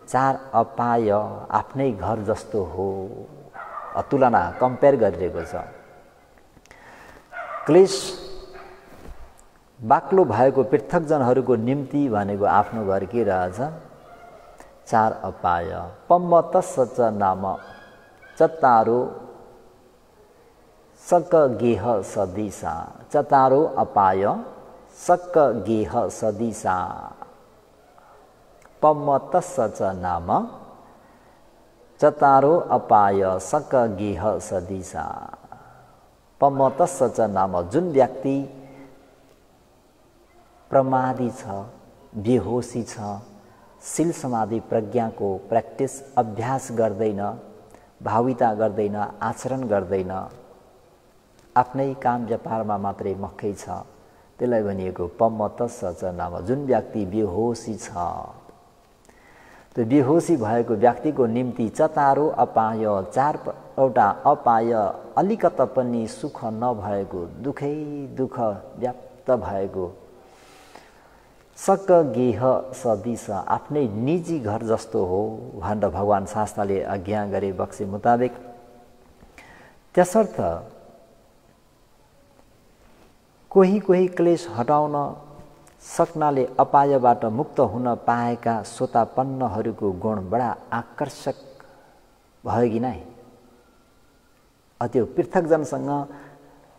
4 अपाय आफ्नै घर जस्तो हो। तुलना कम्पेयर गरिरहेको छ। क्लेश बाक्लो भएको पृथकजनहरूको निम्ति भनेको आफ्नो घर के रहेछ, 4 अपाय। पम्मतस्स नाम चत्तारो सक्क गेह सदिशा। 4 अपाय सक्क गेह सदिशा। पम्मतस्स नाम 4 अपाय सक्क गेह सदिशा। पम्मतस्स नाम जुन व्यक्ति प्रमादी छ, बेहोसी छ, शील समाधि प्रज्ञाको प्र्याक्टिस अभ्यास गर्दैन, भाविता गर्दैन, आचरण गर्दैन, आफ्नै काम व्यापारमा मात्रै मक्खै छ, त्यसलाई भनिएको पम्मतस्स नाम। जुन व्यक्ति बेहोसी छ त्यो बेहोसी भएको व्यक्तिको निम्ति 4 अपाय, 4वटा अपाय अलिकता पनि सुख नभएको, दुखै दुख व्याप्त भएको, सक्क गेह सदिश आफ्नै निजी घर जस्तो हो भनेर भगवान शास्त्रले आज्ञा गरे बक्से मुताबिक। त्यसर्थ कोही क्लेश हटाउन सक्नाले अपायबाट मुक्त हुन पाएका श्रोतापन्नहरूको गुण बडा आकर्षक भयो कि नै। त्यो पृथकजनसँग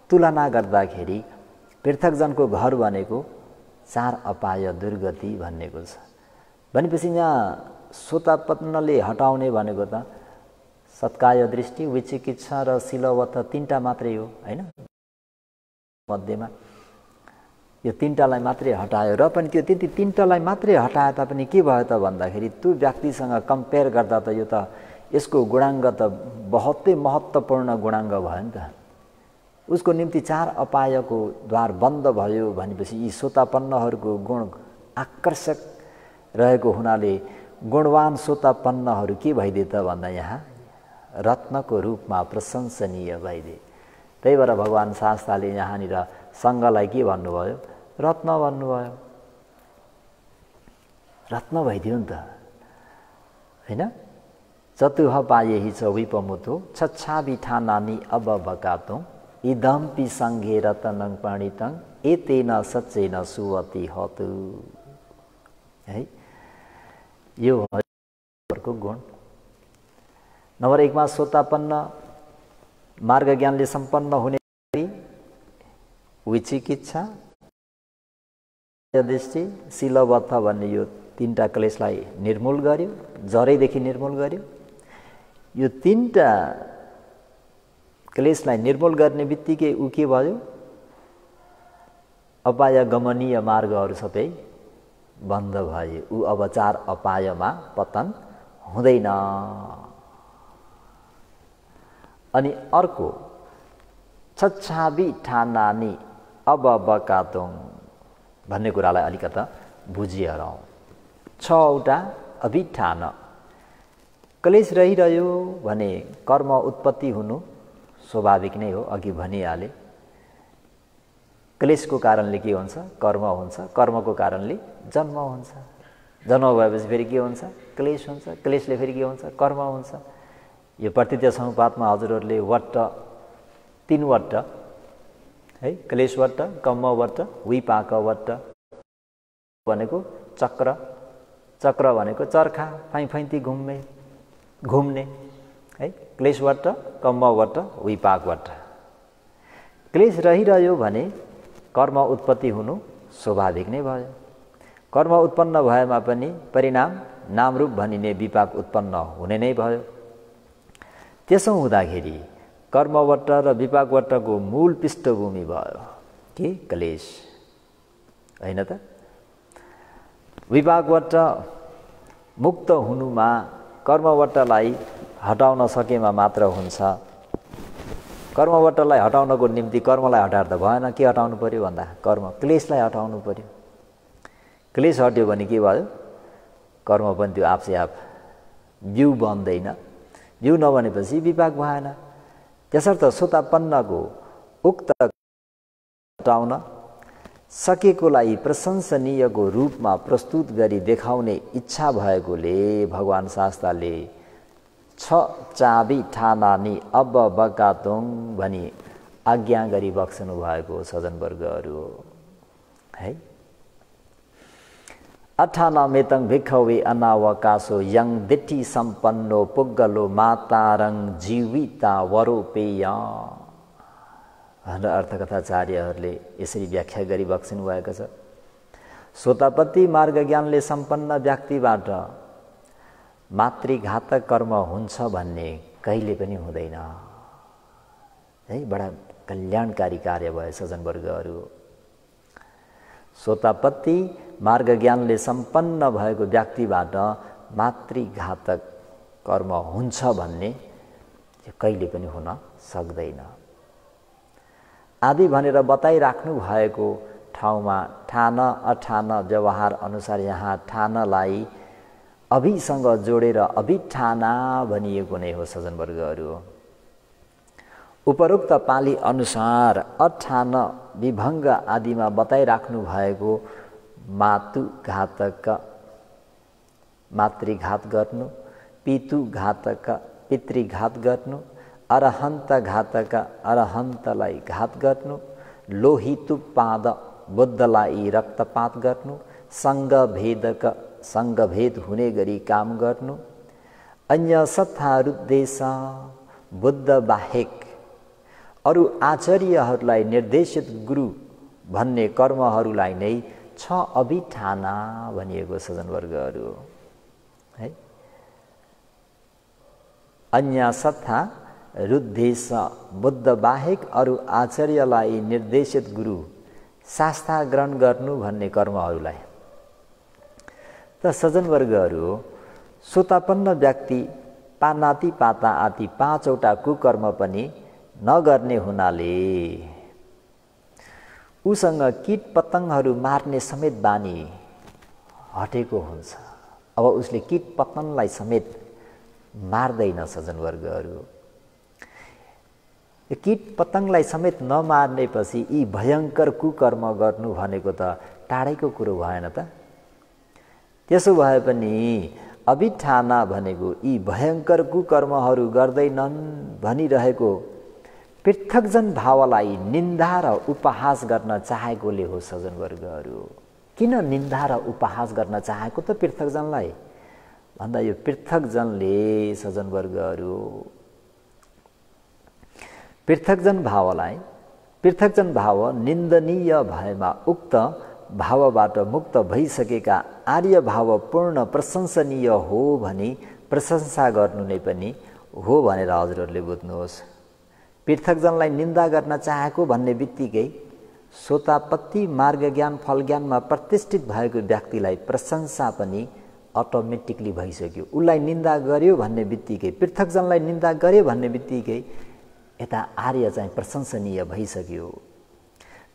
तुलना गर्दाखेरि पृथकजनको घर भनेको 4 अपाय दुर्गति भन्नेको छ। भनेपछि यहाँ श्रोतापन्नले हटाउने भनेको त सत्काय दृष्टि, विचिकित्सा र शिलवत 3टा मात्रै हो हैन। मध्येमा यो 3टालाई मात्रै हटायो र पनि त्यो 3टालाई मात्रै हटाए तापनि के भयो त भन्दाखेरि त्यो व्यक्तिसँग कम्पेयर गर्दा त यो त यसको गुणाङ्ग त बहुतै महत्त्वपूर्ण गुणाङ्ग भयो नि त। उसको निम्ति 4 अपायको द्वार बन्द भयो भनेपछि यी सोतापन्नहरूको गुण आकर्षक रहेको हुनाले गुणवान सोतापन्नहरू के भइदिए त भन्दा यहाँ रत्नको रूपमा प्रशंसनीय भइदिए। त्यही भएर भगवान् शास्ताले यहाँनिर सङ्घलाई के भन्नुभयो? रत्न भन्नुभयो। रत्न भइदियो नि त, होइन? चतुह पायेहि च विपमुतो छच्छाबि ठानानि अब बकातुं इदम्पि सङ्घे रतनं पणितं एतेन सच्चेन सुवति हतु। है, यो हो गुण। नम्बर 1 मा सोतापन्न मार्ग ज्ञानले सम्पन्न हुने विचिकित्सा, दृष्टि, शीलवत्थ भन्ने यो 3टा क्लेशलाई निर्मूल गर्यो, जरैदेखि निर्मूल गर्यो। यो 3टा क्लेशलाई निर्मूल गर्ने बित्तिकै ऊ के भयो? अपाय गमनीय मार्गहरू सबै बन्द भए। ऊ अब 4 अपायमा पतन हुँदैन। अनि अर्को छच्छाबि ठानानि अब बकातुं भन्ने कुरालाई अलिकता बुझिहरौँ। 6वटा अभिठान। क्लेश रहिरह्यो भने कर्म उत्पत्ति हुनु स्वाभाविक नै हो, अघि भनिहाले। क्लेशको कारणले के हुन्छ? कर्म हुन्छ। कर्मको कारणले जन्म हुन्छ। जन्म भएपछि फेरि के हुन्छ? क्लेश हुन्छ। क्लेशले फेरि के हुन्छ? कर्म हुन्छ। यो प्रतित्य समुपातमा हजुरहरूले वट्ट 3 वट्ट है, क्लेश वट्ट, कम्म वट्ट, विपाक वट्ट भनेको चक्र, चक्र भनेको चर्खा फैफैती घुम्ने है। क्लेश वट्ट, कम्म वट्ट, विपाक वट्ट। क्लेश रहिरह्यो भने कर्म उत्पत्ति हुनु स्वाभाविक नै भयो। कर्म उत्पन्न भएमा पनि परिणाम नामरूप भनिने विपाक उत्पन्न हुने नै भयो। त्यसो हुँदाखेरि कर्मवट्ट र विपाकवट्टको मूल पृष्ठभूमि भयो के? क्लेश, होइन त? विपाकवट्ट मुक्त हुनुमा कर्मवट्टलाई हटाउन सकेमा मात्र हुन्छ। कर्मवट्टलाई हटाउनको निम्ति कर्मलाई हटाएर त भएन। के हटाउनु पर्यो भन्दा कर्म, क्लेशलाई हटाउनु पर्यो। क्लेश हट्यो भने के भयो? कर्म पनि त्यो आफसे आफ बिउ बन्दैन। बिउ नबनेपछि विपाक भएन। त्यसर्थ सोतापन्नको उक्त हटाउन सकेकोलाई प्रशंसनीयको रूपमा प्रस्तुत गरी देखाउने इच्छा भएकोले भगवान् शास्ताले 6 चाबी ठानानि अब बकातुं भनी आज्ञा गरी बक्सनु भएको सज्जनवर्गहरू है। 98 भिक्खवे अनावकाशो यङ दिट्ठी सम्पन्नो पुग्गलो मातारङ जीविता वरोपेय भनेर अर्थकथाचार्यहरूले यसरी व्याख्या गरी बक्सिनु भएको छ। सोतापत्ति मार्ग ज्ञानले सम्पन्न व्यक्तिबाट मातृघातक कर्म हुन्छ भन्ने कहिले पनि हुँदैन है। बडा कल्याणकारी कार्य भयो सज्जनवर्गहरू। सोतापत्ति मार्ग ज्ञानले सम्पन्न भएको व्यक्तिबाट मातृघातक कर्म हुन्छ भन्ने कहिले पनि हुन सक्दैन। आदि भनेर बताइराख्नु भएको ठाउँमा ठान अठान व्यवहार अनुसार यहाँ ठानलाई अभिसँग जोडेर अभिठाना भनिएको नै हो सज्जनवर्गहरू। उपरोक्त पाली अनुसार अठान विभङ्ग आदिमा बताइराख्नु भएको मातुघातक मातृघात गर्नु, पितुघातक पितृघात गर्नु, अरहन्त घातक अरहन्तलाई घात गर्नु, लोहितुपाद बुद्धलाई रक्तपात गर्नु, सङ्गभेदक सङ्गभेद हुने गरी काम गर्नु, अन्य सत्तारुद्देश बुद्ध बाहेक अरू आचार्यहरूलाई निर्देशित गुरु भन्ने कर्महरूलाई नै 6 अभिठाना भनिएको सज्जनवर्गहरू है। अन्य सत्ता रुद्देश बुद्ध बाहेक अरू आचार्यलाई निर्देशित गुरु शास्त्र ग्रहण गर्नु भन्ने कर्महरूलाई त सज्जनवर्गहरू सोतापन्न व्यक्ति पानाति पाता आदि 5वटा कुकर्म पनि नगर्ने हुनाले उसँग कीट पतङ्गहरू मार्ने समेत बानी हटेको हुन्छ। अब उसले कीट पतङ्गलाई समेत मार्दैन सज्जनवर्गहरू। कीट पतङ्गलाई समेत नमार्नेपछि यी भयङ्कर कुकर्म गर्नु भनेको त टाढैको कुरो भएन त। त्यसो भए पनि अभिठाना भनेको यी भयङ्कर कुकर्महरू गर्दैनन् भनिरहेको पृथकजन भावलाई निन्दा र उपहास गर्न चाहेकोले हो सज्जनवर्गहरू। किन निन्दा र उपहास गर्न चाहेको त पृथकजनलाई भन्दा यो पृथकजनले सज्जनवर्गहरू पृथकजन भाव निन्दनीय भएमा उक्त भावबाट मुक्त भइसकेका आर्य भाव पूर्ण प्रशंसनीय हो भनी प्रशंसा गर्नु नै पनि हो भनेर हजुरहरूले बुझ्नुहोस्। पृथकजनलाई निन्दा गर्न चाहेको भन्ने बित्तिकै सोतापत्ति मार्ग ज्ञान फल ज्ञानमा प्रतिष्ठित भएको व्यक्तिलाई प्रशंसा पनि अटोमेटिकली भइसक्यो। उसलाई निन्दा गर्यो भन्ने बित्तिकै, पृथकजनलाई निन्दा गर्यो भन्ने बित्तिकै यता आर्य चाहिँ प्रशंसनीय भइसक्यो।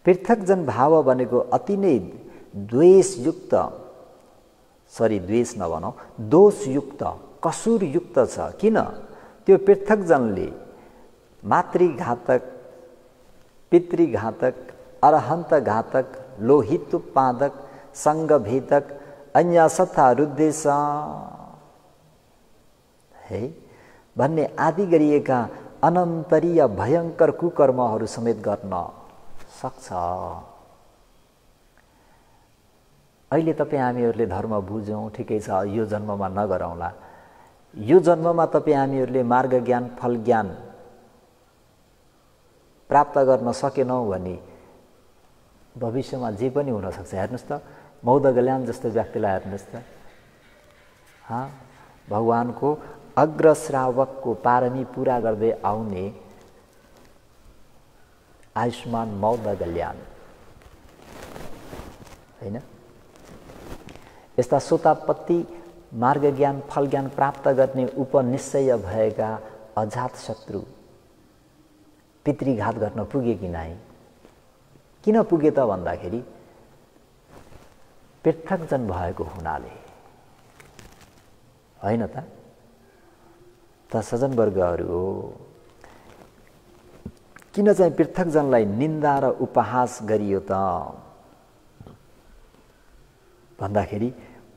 पृथकजन भाव भनेको अति नै दोषयुक्त कसुरयुक्त छ। किन? त्यो पृथकजनले मातृघातक, पितृघातक, अरहन्तघातक, लोहितोत्पादक, सङ्गभेदक, अन्यसथा रुद्देश है भन्ने आदि गरिएका अनन्तरीय भयङ्कर कुकर्महरू समेत गर्न सक्छ। अहिले तपाईँ हामीहरूले धर्म बुझौँ, ठिकै छ, यो जन्ममा नगरौँला। यो जन्ममा तपाईँ हामीहरूले मार्ग ज्ञान फल ज्ञान प्राप्त गर्न सकेनौँ भने भविष्यमा जे पनि हुनसक्छ। हेर्नुहोस् त, मौदगल्यान जस्तो व्यक्तिलाई हेर्नुहोस् त, भगवानको अग्रश्रावकको पारमी पुरा गर्दै आउने आयुष्मान मौदगल्यान होइन। यस्ता सोतापत्ति मार्ग ज्ञान फल ज्ञान प्राप्त गर्ने उपनिश्चय भएका अजात शत्रु पितृघात गर्न पुगे कि नै? किन पुगे त भन्दाखेरि पृथकजन भएको हुनाले होइन त। सज्जनवर्गहरू किन चाहिँ पृथकजनलाई निन्दा र उपहास गरियो त भन्दाखेरि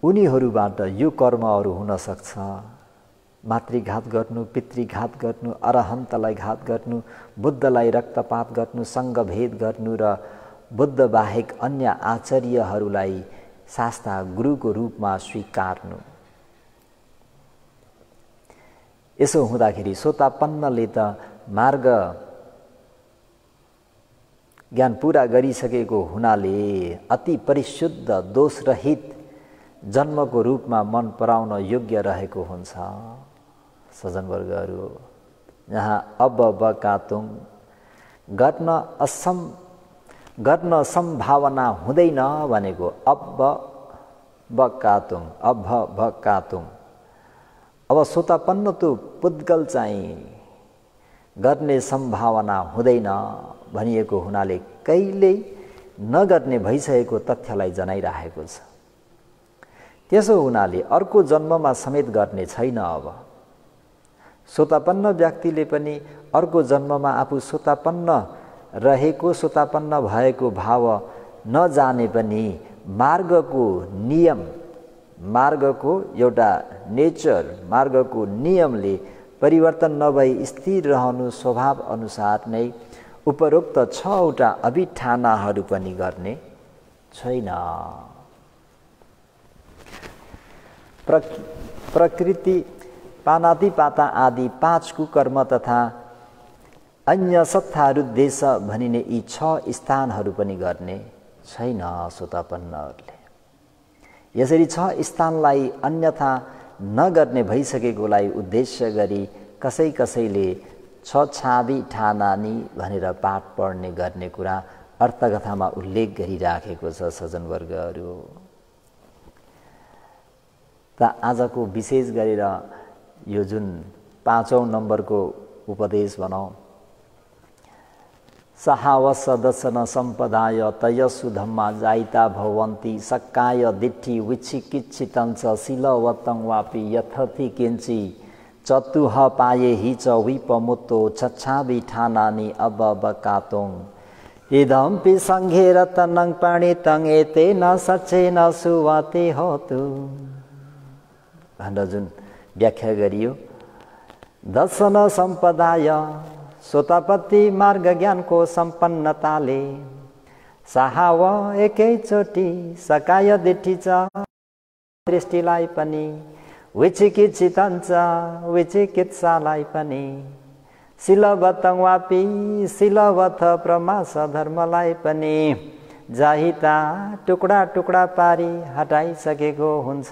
उनीहरूबाट यो कर्महरू हुन सक्छ। मातृघात गर्नु, पितृघात गर्नु, अरहन्तलाई घात गर्नु, बुद्धलाई रक्तपात गर्नु, सङ्गभेद गर्नु र बुद्ध बाहेक अन्य आचार्यहरूलाई शास्ता गुरुको रूपमा स्वीकार्नु। यसो हुँदाखेरि सोतापन्नले त मार्ग ज्ञान पूरा गरिसकेको हुनाले अति परिशुद्ध दोषरहित जन्मको रूपमा मन पराउन योग्य रहेको हुन्छ। सज्जनवर्गहरू, यहाँ अब्बकातुङ गर्न सम्भावना हुँदैन भनेको अब्बकातुङ। अब सोतापन्न तो पुद्गल चाहिँ गर्ने सम्भावना हुँदैन भनिएको हुनाले कहिल्यै नगर्ने भइसकेको तथ्यलाई जनाइरहेको छ। त्यसो हुनाले अर्को जन्ममा समेत गर्ने छैन। अब सोतापन्न व्यक्तिले पनि अर्को जन्ममा आफू सोतापन्न रहेको, सोतापन्न भएको भाव नजाने पनि मार्गको नियम, मार्गको एउटा नेचर, मार्गको नियमले परिवर्तन नभई स्थिर रहनु स्वभाव अनुसार नै उपरोक्त 6वटा अभिठानाहरू पनि गर्ने छैन। प्रकृति पानातिपाता आदि 5 कुकर्म तथा अन्य सत्तारुद्देश भनिने यी 6 स्थानहरू पनि गर्ने छैन सोतापन्नहरूले। यसरी 6 स्थानलाई अन्यथा नगर्ने भइसकेकोलाई उद्देश्य गरी कसैले 6 छाबी ठानानी भनेर पाठ पढ्ने गर्ने कुरा अर्थकथामा उल्लेख गरिराखेको छ। सज्जनवर्गहरू, त आजको विशेष गरेर यो जुन 5औं नम्बरको उपदेश भनौँ। सहावस दर्शन सम्पदाय तयसु धम्मा जाइता भवन्ति सक्काय दिट्ठी विच्छिकिच्छितञ्च शीलवतं वापि यथति किञ्चि चतुह पाये हि च विपमुत्तो छच्छाबि ठानानि अबबकातों इदम्पि सङ्घे रतनं प्रणीतं एतेन सचेन सुवते होतु भनेर जुन व्याख्या गरियो। दर्शन सम्पदाय सोतापत्ति मार्ग ज्ञानको सम्पन्नताले साहाव एकैचोटि सकाय दिट्ठी छ दृष्टिलाई पनि विचिकित्सितञ्च विचिकित्सालाई पनि शीलवतं वापि शीलवत प्रमास धर्मलाई पनि जाहिता टुक्रा टुक्रा पारी हटाइसकेको हुन्छ।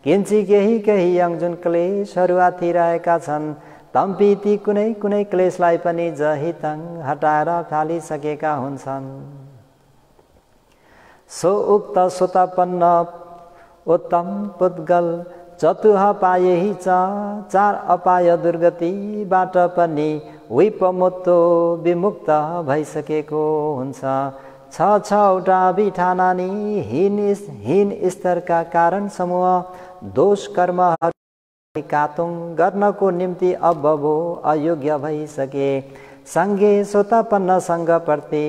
किन्ची केही केही जुन क्लेशहरू आथिरहेका छन् तम्पी ती कुनै कुनै क्लेशलाई पनि जहितं हटाएर फालिसकेका हुन्छन्। सो उक्त सोतापन्न उत्तम पुद्गल चतुह पाए हि च चार अपाय दुर्गतिबाट पनि विपमुत्तो विमुक्त भइसकेको हुन्छ। छवटा बिठानानी हीन स्तरका कारण समूह दोष कर्महरू कातुङ गर्नको निम्ति अबबो अयोग्य भइसके। सङ्गे सोतापन्न सङ्गप्रति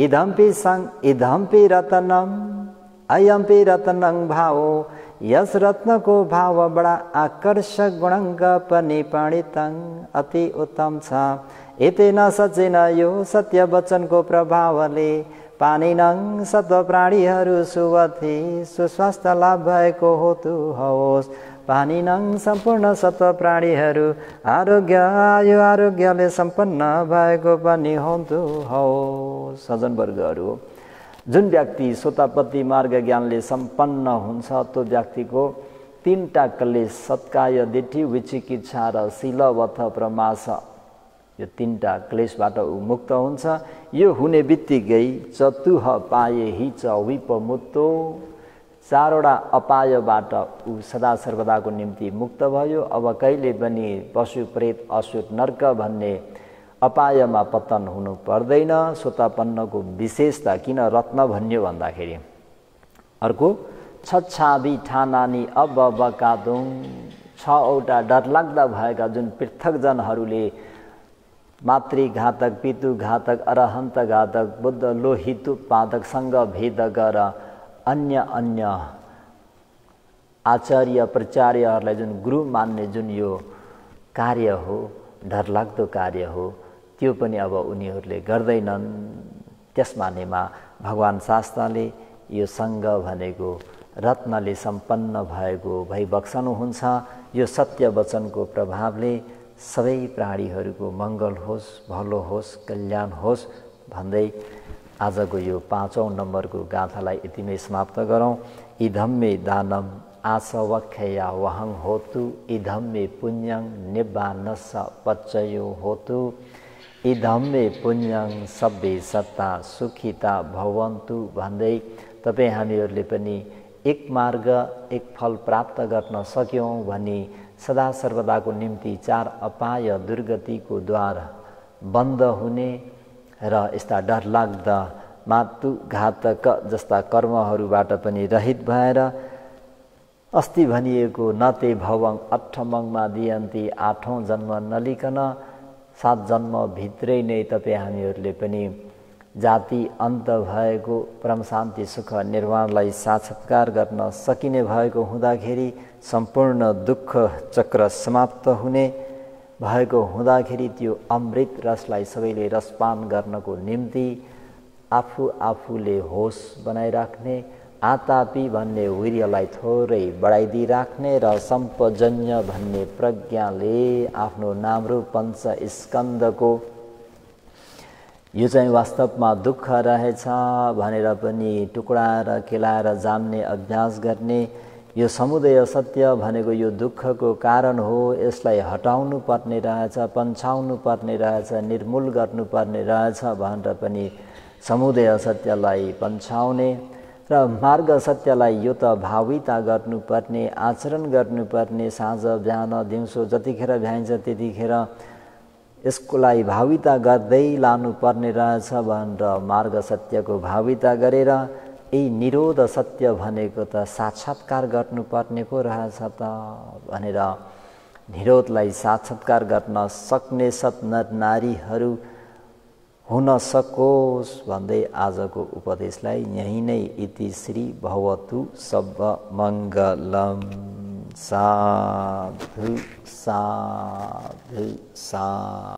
इदम्पि रत्नम अयम्पि रत्नं भावो यस रत्नको भाव बडा आकर्षक गुणाङ्ग पनि प्रणीतं अति उत्तम छ। एतेन सचेन यो सत्य वचनको प्रभावले पानिनं सत्व प्राणीहरू सुवथि सुस्वास्थ्य लाभ भएको होतु होस्। पानिनं सम्पूर्ण सत्व प्राणीहरू आरोग्य आयु आरोग्यले सम्पन्न भएको पनि होतु होस्। सज्जनवर्गहरू, जुन व्यक्ति सोतापत्ति मार्ग ज्ञानले सम्पन्न हुन्छ त्यो व्यक्तिको तीनटा क्लेश सत्काय दिट्ठी विचिकित्सा र शीलवत प्रमास, यो तीनटा क्लेशबाट ऊ मुक्त हुन्छ। यो हुने बित्तिकै चतुह पाए हि च विपमुत्तो, चारवटा अपायबाट ऊ सदा सर्वदाको निम्ति मुक्त भयो। अब कहिले पनि पशु प्रेत असुर नर्क भन्ने अपायमा पतन हुनु पर्दैन। सोतापन्नको विशेषता किन रत्न भन्यो भन्दाखेरि अर्को छछाबी ठानानी अबबकादुङ, छवटा डरलाग्दा भएका जुन पृथकजनहरूले मातृघातक पितृघातक अरहन्त घातक बुद्ध लोहित पादकसँग भेद गर अन्य आचार्य प्रचार्यहरूलाई जुन गुरु मान्ने जुन यो कार्य हो, डरलाग्दो कार्य हो, त्यो पनि अब उनीहरूले गर्दैनन्। त्यस मानेमा भगवान शास्त्रले यो सङ्घ भनेको रत्नले सम्पन्न भएको भइबक्सनुहुन्छ। यो सत्य वचनको प्रभावले सबै प्राणीहरूको मङ्गल होस्, भलो होस्, कल्याण होस् भन्दै आजको यो 5औं नम्बरको गाथालाई यतिमै समाप्त गरौँ। इधम्मे दानम आसवख्या वहं होतु इधम्मे पुण्यं निब्बानस पच्चयो होतु इधम्मे पुण्यं सब्बे सत्ता सुखिता भवन्तु भन्दै तपाईँ हामीहरूले पनि एक मार्ग एक फल प्राप्त गर्न सक्यौँ भनी सदा सर्वदाको निम्ति चार अपाय दुर्गतिको द्वार बन्द हुने र यस्ता डरलाग्दा मातृघातक जस्ता कर्महरूबाट पनि रहित भएर अस्ति भनिएको नते भवङ अठमङमा दियन्ती, 8औं जन्म नलिकन 7 जन्मभित्रै नै तपाईँ हामीहरूले पनि जाति अन्त भएको परम शान्ति सुख निर्वाणलाई साक्षात्कार गर्न सकिने भएको हुँदाखेरि, सम्पूर्ण दुःख चक्र समाप्त हुने भएको हुँदाखेरि त्यो अमृत रसलाई सबैले रसपान गर्नको निम्ति आफूले होस बनाइराख्ने, आतापी भन्ने वीर्यलाई थोरै बढाइदिराख्ने र सम्पजन्य भन्ने प्रज्ञाले आफ्नो नामरूप पञ्च स्कन्दको यो चाहिँ वास्तवमा दुःख रहेछ भनेर पनि टुक्राएर केलाएर जान्ने अभ्यास गर्ने, यो समुदय सत्य भनेको यो दुःखको कारण हो, यसलाई हटाउनु पर्ने रहेछ, पन्छाउनु पर्ने रहेछ, निर्मूल गर्नुपर्ने रहेछ भनेर पनि समुदय सत्यलाई पन्छाउने र मार्ग सत्यलाई यो त भाविता गर्नुपर्ने, आचरण गर्नुपर्ने, साँझ बिहान दिउँसो जतिखेर भ्याइन्छ त्यतिखेर यसकोलाई भाविता गर्दै लानुपर्ने रहेछ भनेर मार्ग सत्यको भाविता गरेर यही निरोध सत्य भनेको त साक्षात्कार गर्नुपर्ने पो रहेछ त भनेर निरोधलाई साक्षात्कार गर्न सक्ने सत्नर नारीहरू हुन सकोस् भन्दै आजको उपदेशलाई यहीँ नै इति श्री भवतु सब मङ्गलम। साधु साधु साधु।